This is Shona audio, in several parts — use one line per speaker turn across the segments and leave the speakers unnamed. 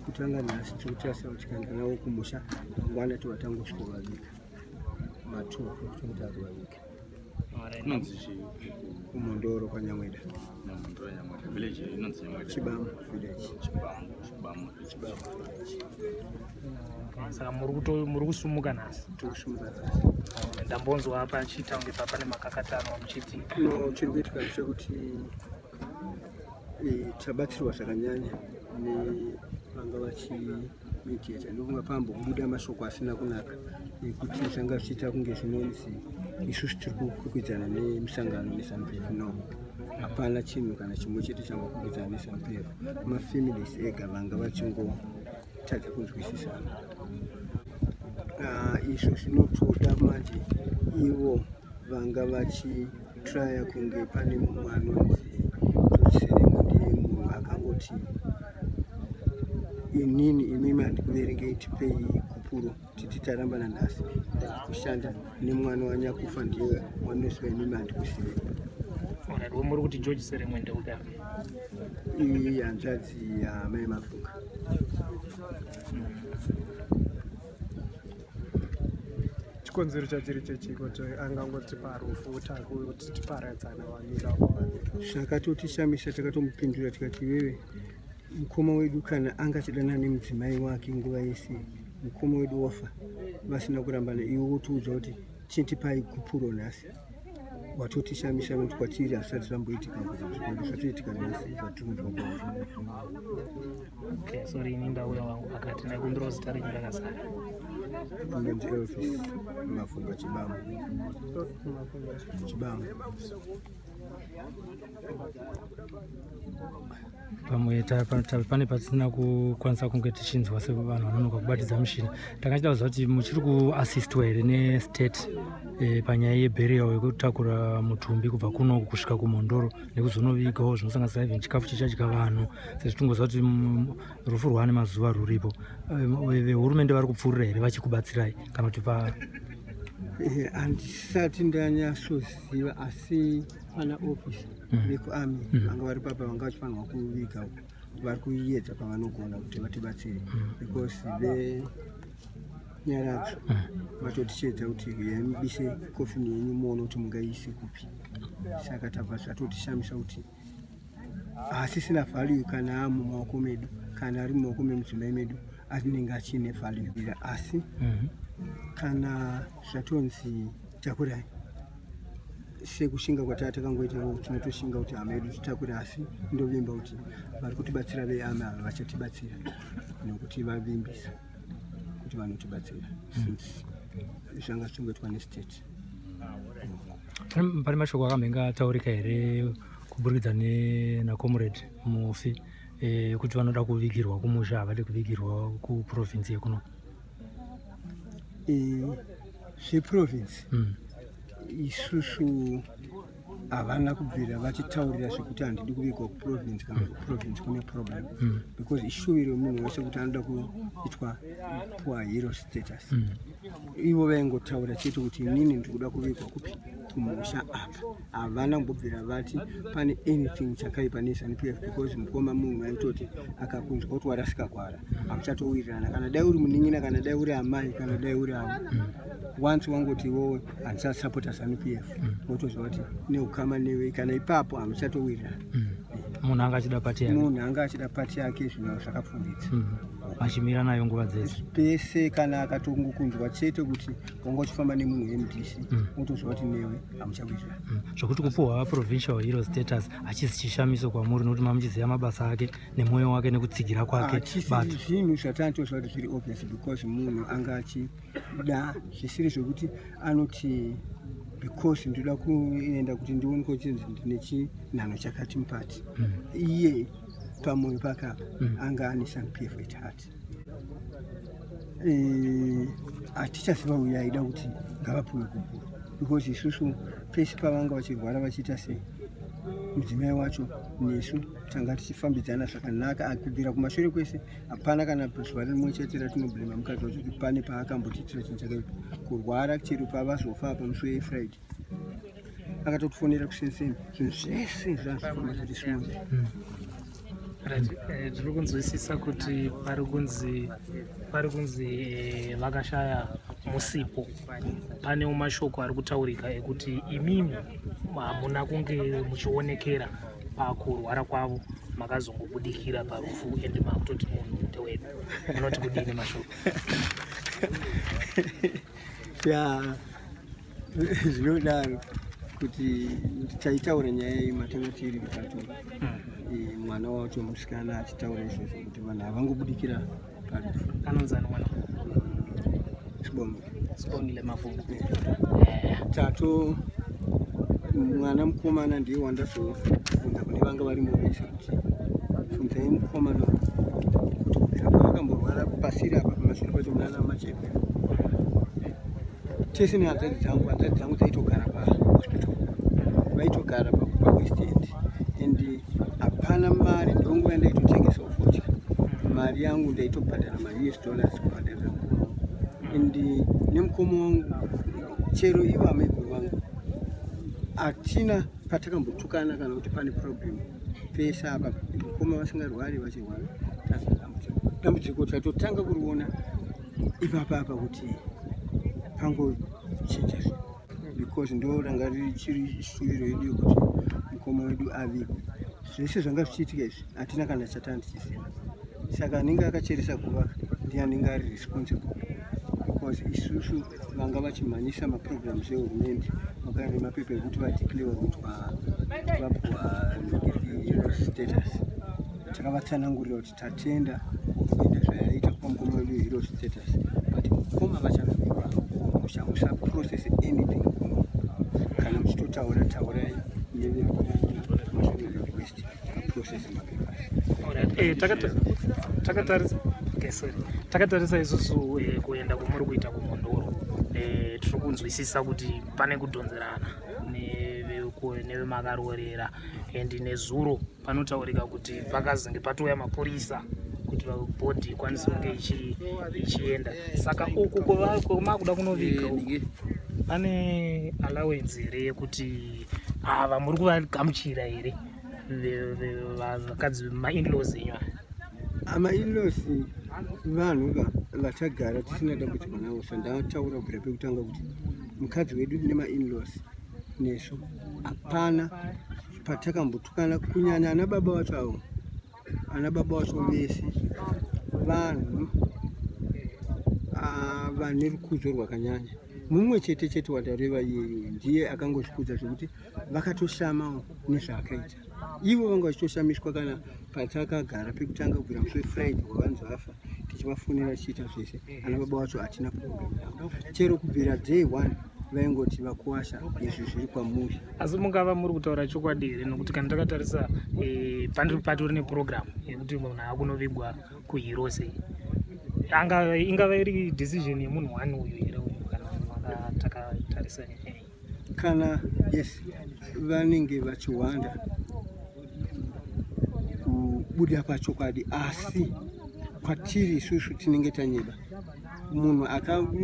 kutanga nasi tukuchasa uchikanda nawo kumusha ngwana tuwatango shikubazika matuwa kuchota kuwazika kumondoro kwa Nyamweda
village inonzi Nyamweda
Chibamu village
saka muri kusumuka nasi
tukusumuka
ndambonzwa hapa achita unge papa nemakakatano muchiti
no chirikuitika kuti tabatsirwa zvakanyanya nevanga vachimedheta ndokunga pambo kubuda mashoko asina kunaka ekuti zvanga zvichiita kunge zvinonzi isusu tiri kukwikwidzana nemusangano neSANU-PF. No, hapana chinhu kana chimwe chete changokwikwidzana neSANU-PF. Mafamilies ega vanga vachingotadza kunzwisisana. Izvo zvinotoda manje ivo vanga vachitraya kunge pane mumwe anonzi tochiseremoni munhu akangoti inini imimi handikuverengei tipei kupuro titi tarambana nhasi kushanda nemwana wanyakufa ndiye wanoswa imimi handikusive.
muri kuti George Seremoni ndeuda
iyi hanzvadzi yamai Mafunga.
chikonzero chachiri chechiko angangoti parufu kuti tiparadzana wamira
zvakatotishamisa takatomupindura tikati wewe mukoma wedu kana angatidana nemudzimai wake nguva yese mukoma wedu wafa vasina kurambana iwe wotiudza kuti chitipai kupuro nhasi watotishamisa kuti kwatiri hasati zvamboitika kuti zvikonde zvatoitika nhasi zvatirikunzwa kwazvo.
Okay, sorry ini ndauya wangu akati naikumbira zita renyu rakazara
inonzi Elvis Mafunga Chibamu.
pamwe pane patisina kukwanisa kunge tichinzwa sevanhu vanonoka kubatidza mushini. Takachida kuziva kuti muchiri kuasistwa here nestate panyaya yeburial yekutakura mutumbi kubva kuno kusvika kumondoro nekuzonovigawo zvinosanganisira even chikafu chichadya vanhu sezvo tingoziva kuti rufu rwaane mazuva ruripo. Vehurumende vari kupfuurira here vachikubatsirai kana kuti
handisati ndanyatsoziva asi pana ofisi vekuarmy vanga vari papa vanga vachifanirwa kuviga vari kuedza pavanogona kuti vatibatsire because venyaradzo vatotichedza kuti mubise kofini yenyu muone kuti mungaise kupi. Saka tabva zvatotishamisa kuti hasisina value kana mumaoko medu kana ari mumaoko memudzimai medu anenge achine value asi kana zvatonzi takurai sekushinga kwatava takangoitawo tinotoshinga kuti hama yedu titakure asi ndovimba kuti vari kutibatsira veama ava vachatibatsira nokuti vavimbisa kuti vanotibatsira since zvanga zvichingoitwa nestate.
pane mashoko akamhenga ataurika here kuburikidza naComrade mufi kuti vanoda kuvigirwa kumusha havadi kuvigirwa kuprovinsi yekuno
zveprovinsi isusu havana kubvira vachitaurira zvekuti handidi kuvigwa kuprovinsi kana kuprovinsi kune problem because ishuviro munhu wese kuti anoda kuitwa poor hero status. Ivo vaingotaura chete kuti inini ndiri kuda kuvigwa kupi kumusha apa. Havana kumbobvira vati pane anything chakaipa neSANU-PF because mukoma munhu aitoti akakunzwa kuti warasika kwara hamuchatowirirana kana dai uri munin'ina kana dai uri amai kana dai uri avo once wangoti iwowe handisasapota SANU-PF wotoziva kuti neukama newe kana ipapo hamuchatowirirana.
Munhu anga achida pati yake
munhu anga achida pati yake zvinhu zvakapfungidza
achimira nayo nguva dzese
pese kana akatongokunzwa chete kuti wanga uchifamba nemunhu weMDC wotoziva kuti newe hamuchawirirana.
zvokuti kupuhwa provincial hero status hachisi chishamiso kwamuri nokuti mamuchiziva mabasa ake nemwoyo wake nekutsigira kwake
zvinhu zvatanitoziva kuti zviri obvious because munhu anga achida zvisiri zvokuti anoti because ndoda kuenda kuti ndione kuti ndine chinhano chakati mupati iye pamwoyo pake apa anga ane sanpf at heart. Hatichaziva uyo aida kuti ngavapuwe kukuru because isusu pese pavanga vachirwara vachiita sei mudzimai wacho nesu tanga tichifambidzana zvakanaka. Kubvira kumashure kwese hapana kana zuva rimwe chete ratinoblema mukadzi wacho kuti pane paakambotiitira chinhu chakaipa. Kurwara chero pavazofa pamusuwo yefriday akatotifonera kusenseni zvinhu zvese zvanzvifamba kuti smooth.
Ndiri kunzwisisa kuti pari kunzi vakashaya musipo. Pane mashoko ari kutaurika ekuti imimi hamuna kunge muchionekera pakurwara kwavo, makazongobudikira parufu ende makutoti munhu ndewedu. Munoti kudini mashoko?
Zvinodaro kuti taitaura nyaya iyi matanga tiri vitatu. Mwana wacho musikana achitaura izvozvo kuti vanhu havangobudikira parufu.
Anonzani mwana?
Sibongile
Mafungu.
Tato mwana mukomana ndiye wandazofunza kune vanga varimo vese kuti funzai mukomana kuti kubvira paakamborwara pasiri apa pamashure pacho munana machepe tese nehadzadzi dzangu dzaitogara pahospital, vaitogara pawest end and hapana mari. Ndongo yandaitotengesawo fodya, mari yangu ndaitobhadhara $US kubhadharira mukomo and nemukomo wangu chero ivo amaiguru vangu hatina patakambotukana kana kuti pane problem. Pese apa mukoma vasingarwari vachirwara dambudziko tatotanga kuriona ipapa apa kuti pangochinja zvinhu because ndo ranga riri chiri shuviro yedu yokuti mukoma wedu avigwe. Zvese zvanga zvichiitika izvi hatina kana chatandichiziva, saka anenge akacheresa kuvaka ndiye anenge ari responsible because isusu vanga vachimhanyisa maprograms ehurumende vakaenda nemapepa ekuti vadeclarewa kuti vapuwa status. Takavatsanangurira kuti tatenda kuenda zvayaita pamukoma wedu hero status but mukoma vachavigwa muchamusa process anything kana muchitotaura taurai neverequest process mapepasi.
Takatarisa isusu kuenda kumuri kuita kumondoro. Tiri kunzwisisa kuti pane kudhonzerana nevemakarorera and nezuro panotaurika kuti pakazenge patouya mapurisa kuti bhodhi ikwanise kunge ichienda. Saka uku kwamakuda kunoviga pane allowance here yekuti ava muri kuvagamuchira here vakadzi ma-inlaws enyu?
Ama-inlaws vanhu vatagara tisina dambudziko navo. Sandataura kubvira pekutanga kuti mukadzi wedu nema-inlaws nesu hapana patakambotukana, kunyanya ana baba vacho avo. Ana baba vacho vese vanhu vane rukudzo rwakanyanya. Mumwe chete chete watareva iyeyo ndiye akangozvikudza zvokuti vakatoshamawo nezvaakaita. Ivo vanga vachitoshamiswa kana patakagara pekutanga kubvira musi wefriday wavanzi vafa tichivafonera tichiita zvese. Ana baba vacho hatina problem navo, chero kubvira day 1 vaingoti vakuwasha izvi zviri kwamuri.
Asi mungava muri kutaura chokwadi here? Nokuti kana takatarisa patori neprogram yekuti munhu akunovigwa kuheroes, ingava iri decision yemunhu wani uyu here uyu kana takatarisa
kana yes vanenge vachiwanda kubuda pachokwadi, asi kwatiri isusu tinenge tanyeba. Munhu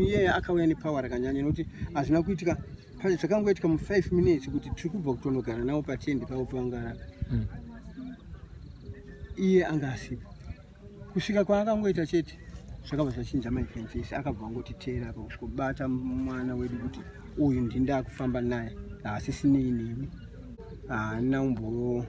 iyeye akauya nepower rakanyanya nokuti hazvina kuitika zvakangoitika mu5 minutes kuti tiri kubva kutonogara navo patendi pavo pavangara. Iye anga asipo kusvika kwaakangoita chete zvakabva zvachinja maifenzesi. Akabva angotiteera apa kusvikobata mwana wedu kuti uyu ndinda kufamba naye, asi sinei nemi. Haana umboda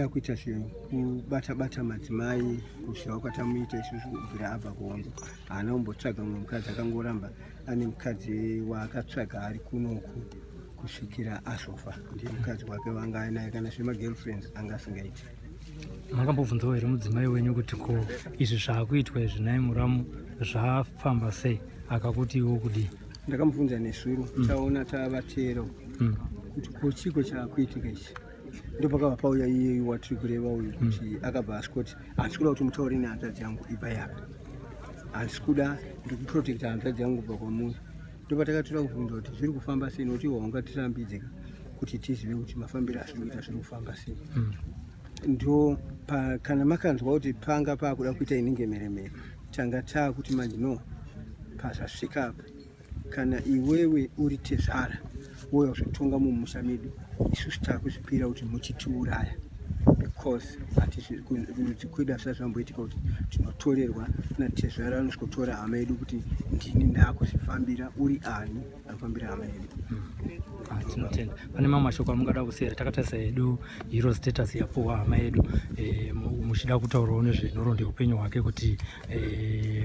kuita zvekubata-bata madzimai kusvika kwatamuita isusu kubvira abva kuhondo. Haana umbotsvaga mumwe mukadzi, akangoramba ane mukadzi waakatsvaga ari kunoku kusvikira azofa. Ndiye mukadzi wake vanga ainaye, kana zvemagirlfriends anga asingaiti.
Makambobvunzawo here mudzimai wenyu kuti ko izvi zvaakuitwa izvi naye muramu zvafamba sei? Akakuti iwo kudii?
Ndakamubvunza nesuro taona tavateera kuti ko chiko chaakuitika ichi ndopakabva pauya iye watiri kureva uyu kuti akabva asikuti handisi kuda kuti mutaure nehanzvadzi yangu ibva yaka, handisi kuda ndikuprotecta hanzvadzi yangu kubva kwamuri. Ndopatakatora kubvunza kuti zviri kufamba sei, nokuti haungatirambidze kuti tizive kuti mafambiro asiri kuita zviri kufamba sei. Ndo kana makanzwa kuti panga paakuda kuita inenge meremere, tanga taakuti manje no pasasvika apa, kana iwewe uri tezvara wouya kuzotonga mumusha medu, isusu taakuzvipira kuti muchitiuraya, because rudzi kwedu hasati zvamboitika kuti tinotorerwa natezvara anosvikotora hama yedu kuti ndini ndaakuzvifambira, uri ani anofambira hama yedu.
Tinotenda pane mamwe mashoko amungada kusiyira. Takatarisa hedu hero status yapuwa hama yedu, muchida kutaurawo nezvenhoroondo yeupenyu hwake kuti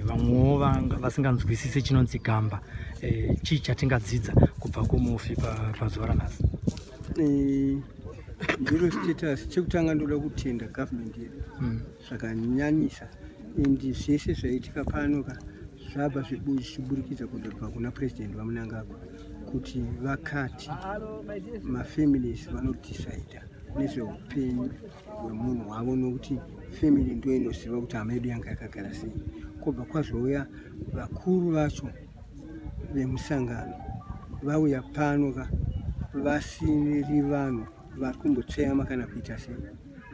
vamwewo vasinganzwisisi chinonzi gamba, chii chatingadzidza kubva kumufi pazuva ranhasi?
Hero status chekutanga ndoda kutenda government yedu zvakanyanyisa, ende zvese zvaitika pano zvabva zvichiburikidza kubva kuna president vamunangagwa kuti vakati mafamilies vanodecida nezveupenyu hwemunhu wavo, nokuti family ndo inoziva kuti hama yedu yanga yakagara sei. Kubva kwazvouya vakuru vacho vemusangano vauya pano vasiri vanhu vari kumbotsveyama kana kuita sei,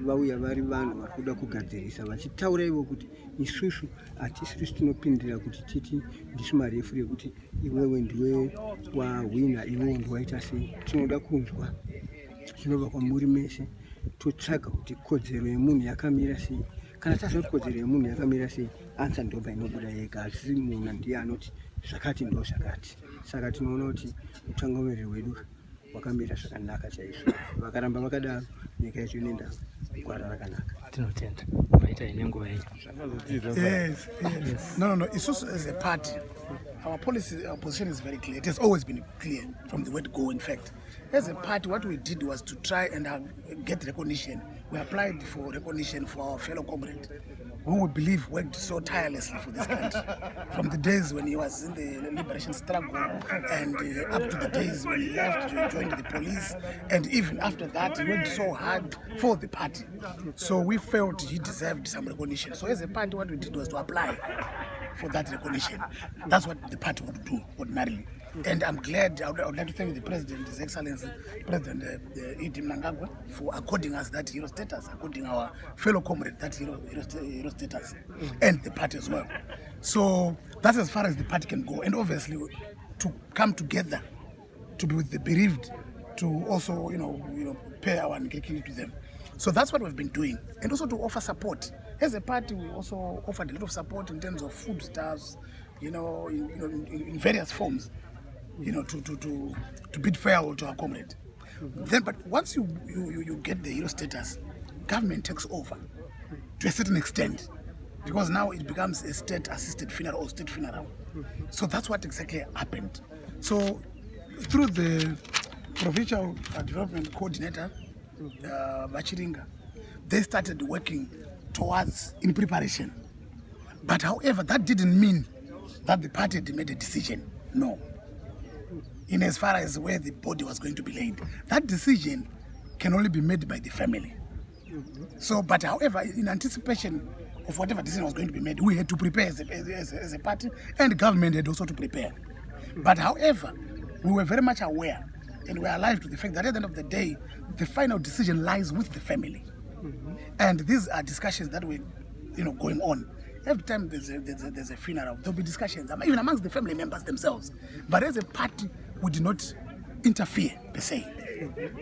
vauya vari vanhu vari kuda kugadzirisa, vachitaura ivo kuti isusu hatisiri tinopindira kuti titi ndisu marefu rekuti iwewe ndiwe wahwina iwewe ndiwaita sei. Tinoda kunzwa zvinobva kwamuri mese, totsvaga kuti kodzero yemunhu yakamira sei. Kana taziva kuti kodzero yemunhu yakamira sei, ansa ndomba inobuda yega, hazisi munhu ndiye anoti zvakati ndo zvakati. Saka tinoona kuti utungamiriri hwedu wakamira zvakanaka chaizvo. Vakaramba vakadaro, nyika yacho inoenda gwara rakanaka.
Tinotenda maita inenguva yenyu.
Yes. No. Isusu as a party, our policy, our position is very clear. It has always been clear from the word go. In fact, as a party, what we did was to try and get recognition. We applied for recognition for our fellow comrade, who we believe worked so tirelessly for this country, from the days when he was in the liberation struggle and up to the days when he left to join the police, and even after that he worked so hard for the party. So we felt he deserved some recognition. So as a party, what we did was to apply for that recognition. That's what the party would do ordinarily. And I'm glad, I would like to thank the President, His Excellency, President Idi Mnangagwa, for according us that hero status, according our fellow comrade that hero status, and the party as well. So that's as far as the party can go. And obviously, to come together, to be with the bereaved, to also, pay our ngekili to them. So that's what we've been doing. And also to offer support. As a party, we also offered a lot of support in terms of foodstuffs, in various forms. To bid farewell to our comrade. Then, but once you get the hero status, government takes over to a certain extent, because now it becomes a state-assisted funeral or state funeral. So that's what exactly happened. So through the provincial development coordinator, Bachiringa, they started working towards in preparation. But however, that didn't mean that the party had made a decision. No. In as far as where the body was going to be laid, that decision can only be made by the family. So, but however, in anticipation of whatever decision was going to be made, we had to prepare as a party, and the government had also to prepare. But however, we were very much aware, and we are alive to the fact that at the end of the day, the final decision lies with the family. And these are discussions that were, going on. Every time there's a funeral, there'll be discussions, even amongst the family members themselves. But as a party, we do not interfere, per se.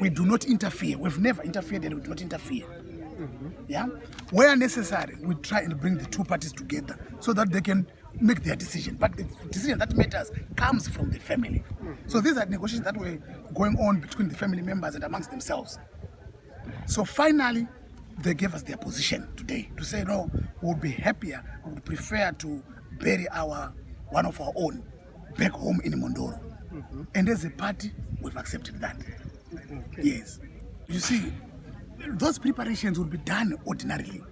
We do not interfere. We've never interfered, and we do not interfere. Yeah? Where necessary, we try and bring the two parties together so that they can make their decision. But the decision that matters comes from the family. So these are negotiations that were going on between the family members and amongst themselves. So finally, they gave us their position today to say, no, we would be happier, we would prefer to bury one of our own back home in Mondoro. And as a party, we've accepted that. Yes. You see, those preparations would be done ordinarily.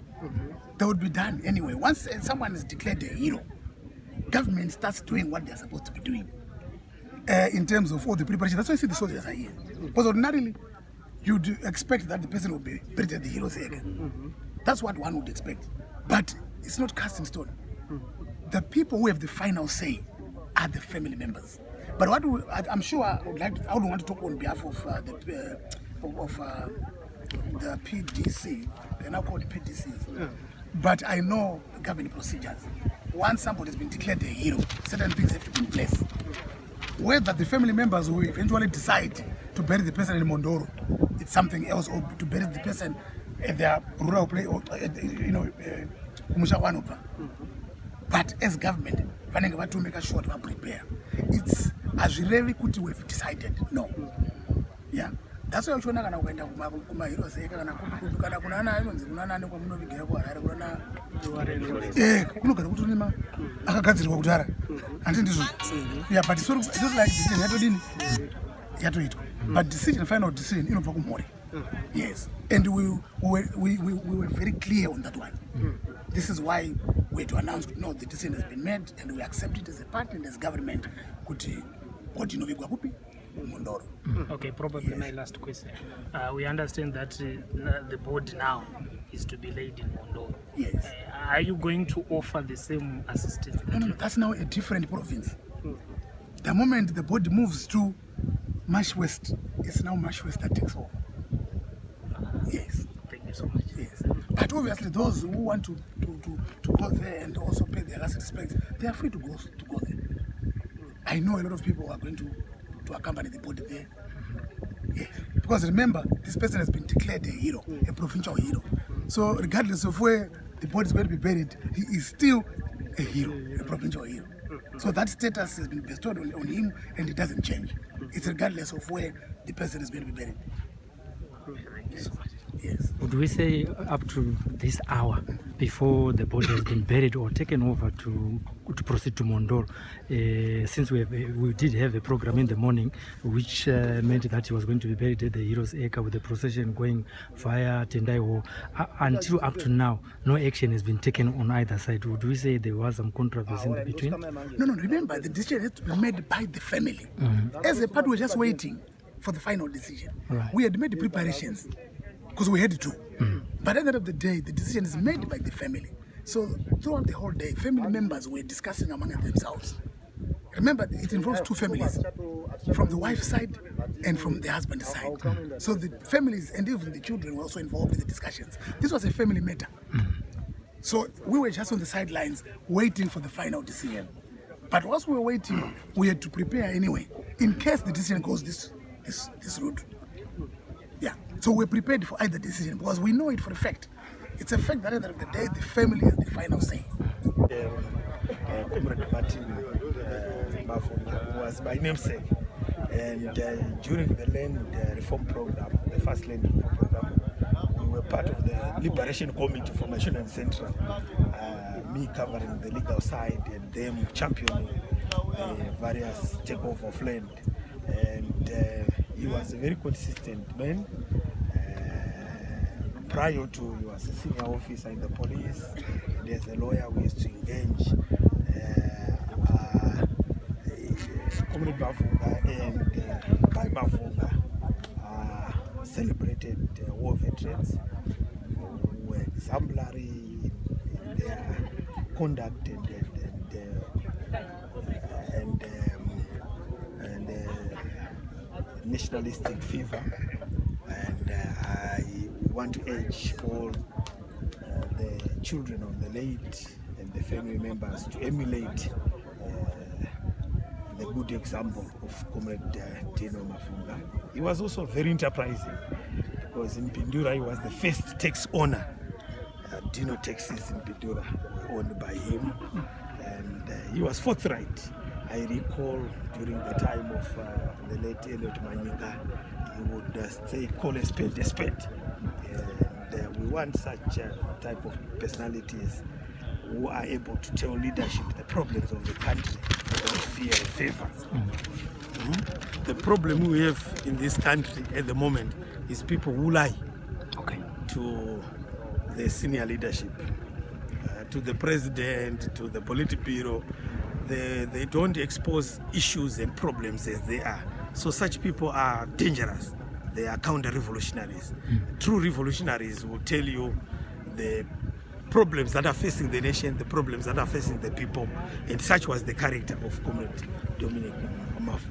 They would be done anyway. Once someone is declared a hero, government starts doing what they're supposed to be doing in terms of all the preparation. That's why I see the soldiers are here. Because ordinarily, you'd expect that the person will be buried at the hero's egg. That's what one would expect. But it's not cast in stone. The people who have the final say are the family members. But I'm sure I would want to talk on behalf of the PDC. They're now called PDCs. But I know the government procedures. Once somebody has been declared a hero, certain things have to be in place. Whether the family members will eventually decide to bury the person in Mondoro, it's something else, or to bury the person at their rural place, or but as government, we have to make sure to prepare. It's as really good we've decided. No. Yeah. That's why I'm going to my heroes. Yeah, but it's not like this. But decision, final decision, yes. And we were very clear on that one. This is why we had to announce, no, the decision has been made, and we accept it as a partner and as government.
Okay, probably my last question. We understand that the board now is to be laid in Mondoro.
Yes.
Are you going to offer the same assistance?
No, that's now a different province. The moment the board moves to Marsh West, it's now Marsh West that takes over. Yes.
Thank you so much.
Yes. But obviously those who want to go there and also pay their last respects, they are free to go there. I know a lot of people who are going to accompany the board there. Yes. Because remember, this person has been declared a hero, a provincial hero. So regardless of where the board is going to be buried, he is still a hero, a provincial hero. So that status has been bestowed on him, and it doesn't change. It's regardless of where the person is going to be buried. Yes. Yes.
Would we say up to this hour before the body has been buried or taken over to proceed to Mondoro? Since we did have a program in the morning which meant that he was going to be buried at the Heroes Acre with the procession going via Tendai Hall. Until up to now, no action has been taken on either side. Would we say there was some controversy in the between?
No, remember, the decision has to be made by the family. As a part, we're just waiting for the final decision.
Right.
We had made the preparations because we had to. But at the end of the day, the decision is made by the family. So throughout the whole day, family members were discussing among themselves. Remember, it involves two families, from the wife's side and from the husband's side. So the families and even the children were also involved in the discussions. This was a family matter. So we were just on the sidelines waiting for the final decision. But whilst we were waiting, we had to prepare anyway, in case the decision goes this route. Yeah. So we're prepared for either decision because we know it for a fact. It's a fact that at the end of the day, the family has the final say.
Comrade Martin was my namesake, and during the land reform program, the first land reform program, we were part of the Liberation Committee for Mashun and Central, me covering the legal side and them championing various takeover of land. And he was a very consistent man. Prior to, he was a senior officer in the police, and as a lawyer we used to engage. Comrade Mafunga and Kai Mafunga celebrated war veterans who were exemplary in their conduct and nationalistic fever. And I want to urge all the children of the late and the family members to emulate the good example of Comrade Dino Mafunga. He was also very enterprising because in Bindura he was the first tax owner. Dino taxis in Bindura were owned by him, and he was forthright. I recall during the time of the late Elliot Manyika, he would call a spade a spade. And we want such type of personalities who are able to tell leadership the problems of the country without fear or favor. The problem we have in this country at the moment is people who lie to the senior leadership, to the president, to the Politburo. They don't expose issues and problems as they are. So such people are dangerous. they are counter-revolutionaries. True revolutionaries will tell you the problems that are facing the nation, the problems that are facing the people, and such was the character of Comrade Dominic Amafu.